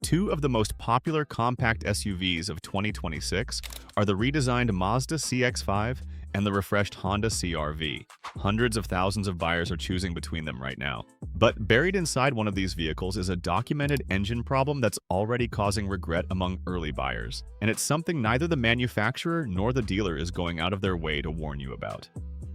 Two of the most popular compact SUVs of 2026 are the redesigned Mazda CX-5 and the refreshed Honda CR-V. Hundreds of thousands of buyers are choosing between them right now. But buried inside one of these vehicles is a documented engine problem that's already causing regret among early buyers. And it's something neither the manufacturer nor the dealer is going out of their way to warn you about.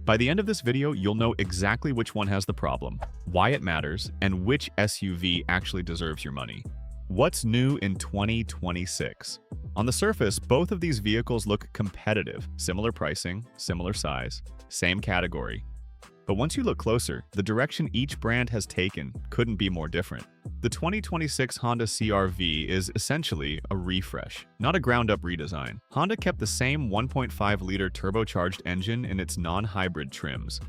By the end of this video, you'll know exactly which one has the problem, why it matters, and which SUV actually deserves your money. What's new in 2026? On the surface, both of these vehicles look competitive, similar pricing, similar size, same category. But once you look closer, the direction each brand has taken couldn't be more different. The 2026 Honda CR-V is essentially a refresh, not a ground-up redesign. Honda kept the same 1.5-liter turbocharged engine in its non-hybrid trims,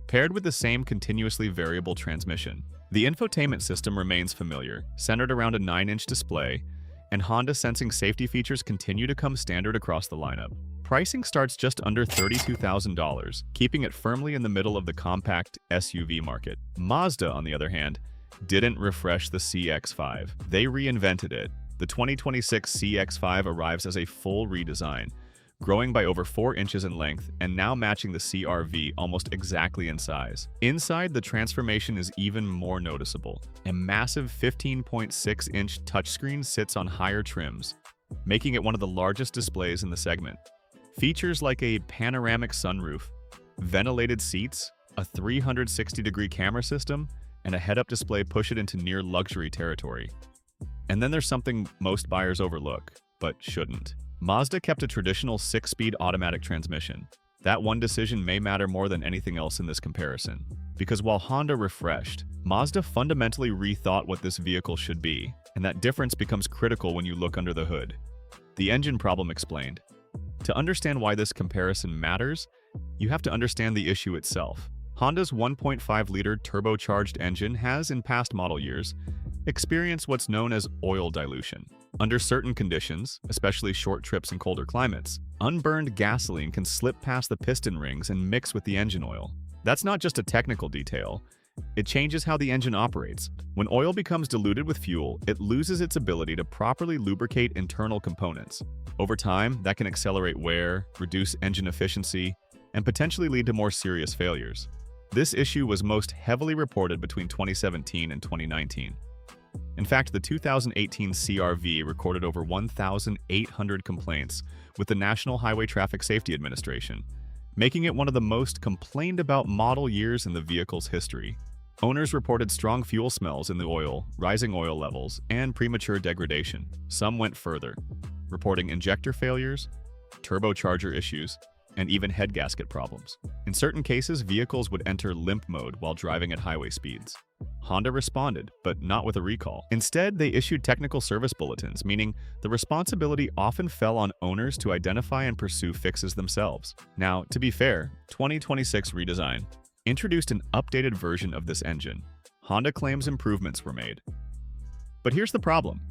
paired with the same continuously variable transmission. The infotainment system remains familiar, centered around a 9-inch display, and Honda sensing safety features continue to come standard across the lineup. Pricing starts just under $32,000, keeping it firmly in the middle of the compact SUV market. Mazda, on the other hand, didn't refresh the CX-5. They reinvented it. The 2026 CX-5 arrives as a full redesign, growing by over 4 inches in length and now matching the CR-V almost exactly in size. Inside, the transformation is even more noticeable. A massive 15.6-inch touchscreen sits on higher trims, making it one of the largest displays in the segment. Features like a panoramic sunroof, ventilated seats, a 360-degree camera system, and a head-up display push it into near luxury territory. And then there's something most buyers overlook, but shouldn't. Mazda kept a traditional 6-speed automatic transmission. That one decision may matter more than anything else in this comparison. Because while Honda refreshed, Mazda fundamentally rethought what this vehicle should be, and that difference becomes critical when you look under the hood. The engine problem explained. To understand why this comparison matters, you have to understand the issue itself. Honda's 1.5-liter turbocharged engine has, in past model years, experienced what's known as oil dilution. Under certain conditions, especially short trips in colder climates, unburned gasoline can slip past the piston rings and mix with the engine oil. That's not just a technical detail. It changes how the engine operates. When oil becomes diluted with fuel, it loses its ability to properly lubricate internal components. Over time, that can accelerate wear, reduce engine efficiency, and potentially lead to more serious failures. This issue was most heavily reported between 2017 and 2019. In fact, the 2018 CR-V recorded over 1,800 complaints with the National Highway Traffic Safety Administration, making it one of the most complained about model years in the vehicle's history. Owners reported strong fuel smells in the oil, rising oil levels, and premature degradation. Some went further, reporting injector failures, turbocharger issues, and even head gasket problems. In certain cases, vehicles would enter limp mode while driving at highway speeds. Honda responded, but not with a recall. Instead, they issued technical service bulletins, meaning the responsibility often fell on owners to identify and pursue fixes themselves. Now, to be fair, 2026 redesign introduced an updated version of this engine. Honda claims improvements were made. But here's the problem.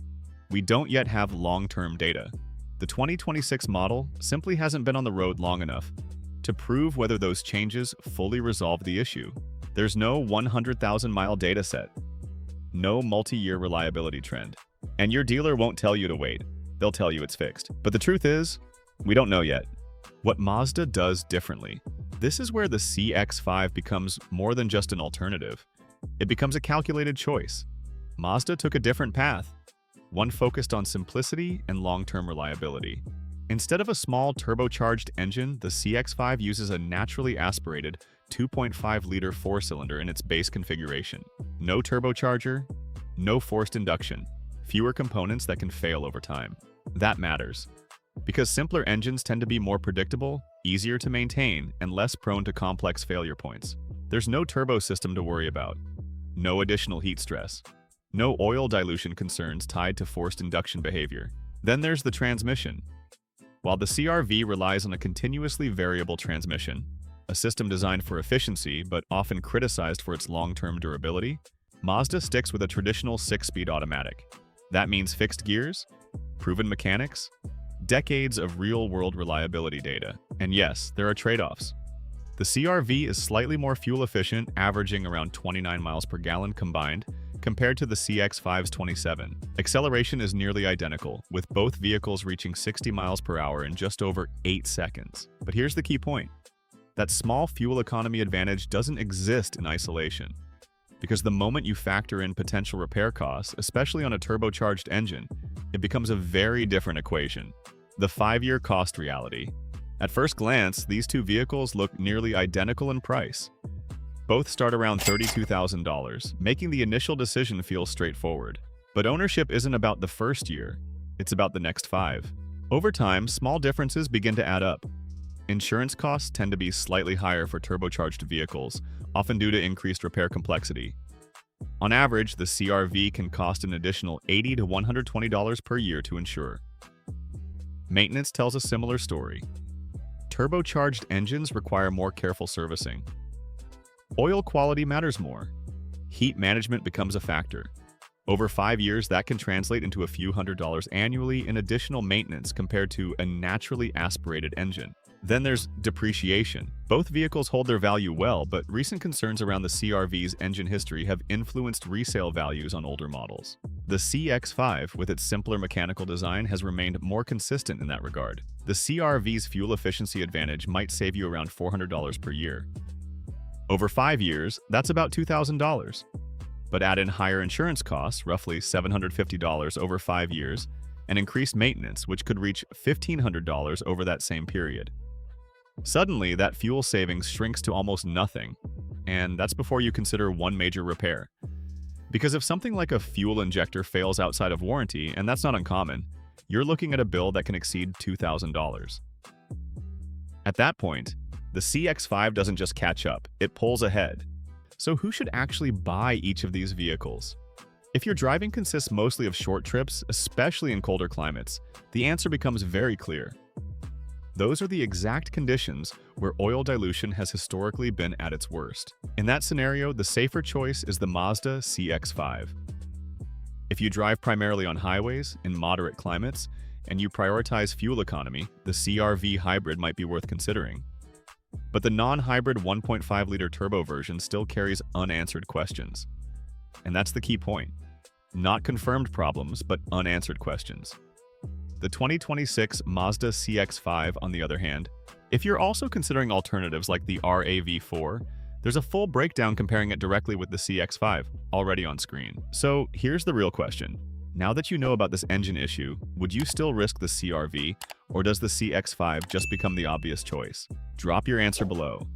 We don't yet have long-term data. The 2026 model simply hasn't been on the road long enough to prove whether those changes fully resolve the issue. There's no 100,000-mile data set, no multi-year reliability trend, and your dealer won't tell you to wait. They'll tell you it's fixed. But the truth is, we don't know yet. What Mazda does differently. This is where the CX-5 becomes more than just an alternative. It becomes a calculated choice. Mazda took a different path, one focused on simplicity and long-term reliability. Instead of a small turbocharged engine, the CX-5 uses a naturally aspirated 2.5-liter 4-cylinder in its base configuration. No turbocharger, no forced induction, fewer components that can fail over time. That matters, because simpler engines tend to be more predictable, easier to maintain, and less prone to complex failure points. There's no turbo system to worry about, no additional heat stress, no oil dilution concerns tied to forced induction behavior. Then there's the transmission. While the CR-V relies on a continuously variable transmission, a system designed for efficiency but often criticized for its long-term durability, Mazda sticks with a traditional 6-speed automatic. That means fixed gears, proven mechanics, decades of real-world reliability data. And yes, there are trade-offs. The CR-V is slightly more fuel efficient, averaging around 29 miles per gallon combined, compared to the CX-5's 27. Acceleration is nearly identical, with both vehicles reaching 60 miles per hour in just over 8 seconds. But here's the key point. That small fuel economy advantage doesn't exist in isolation. Because the moment you factor in potential repair costs, especially on a turbocharged engine, it becomes a very different equation. The 5-year cost reality. At first glance, these two vehicles look nearly identical in price. Both start around $32,000, making the initial decision feel straightforward. But ownership isn't about the first year, it's about the next 5. Over time, small differences begin to add up. Insurance costs tend to be slightly higher for turbocharged vehicles, often due to increased repair complexity. On average, the CR-V can cost an additional $80 to $120 per year to insure. Maintenance tells a similar story. Turbocharged engines require more careful servicing. Oil quality matters more. Heat management becomes a factor. Over 5 years, that can translate into a few $100s annually in additional maintenance compared to a naturally aspirated engine. Then there's depreciation. Both vehicles hold their value well, but recent concerns around the CR-V's engine history have influenced resale values on older models. The CX-5, with its simpler mechanical design, has remained more consistent in that regard. The CR-V's fuel efficiency advantage might save you around $400 per year. Over 5 years, that's about $2,000. But add in higher insurance costs, roughly $750 over 5 years, and increased maintenance, which could reach $1,500 over that same period. Suddenly, that fuel savings shrinks to almost nothing, and that's before you consider one major repair. Because if something like a fuel injector fails outside of warranty, and that's not uncommon, you're looking at a bill that can exceed $2,000. At that point, the CX-5 doesn't just catch up, it pulls ahead. So who should actually buy each of these vehicles? If your driving consists mostly of short trips, especially in colder climates, the answer becomes very clear. Those are the exact conditions where oil dilution has historically been at its worst. In that scenario, the safer choice is the Mazda CX-5. If you drive primarily on highways, in moderate climates, and you prioritize fuel economy, the CR-V hybrid might be worth considering. But the non-hybrid 1.5-liter turbo version still carries unanswered questions. And that's the key point. Not confirmed problems, but unanswered questions. The 2026 Mazda CX-5, on the other hand, if you're also considering alternatives like the RAV4, there's a full breakdown comparing it directly with the CX-5, already on screen. So here's the real question. Now that you know about this engine issue, would you still risk the CR-V, or does the CX-5 just become the obvious choice? Drop your answer below.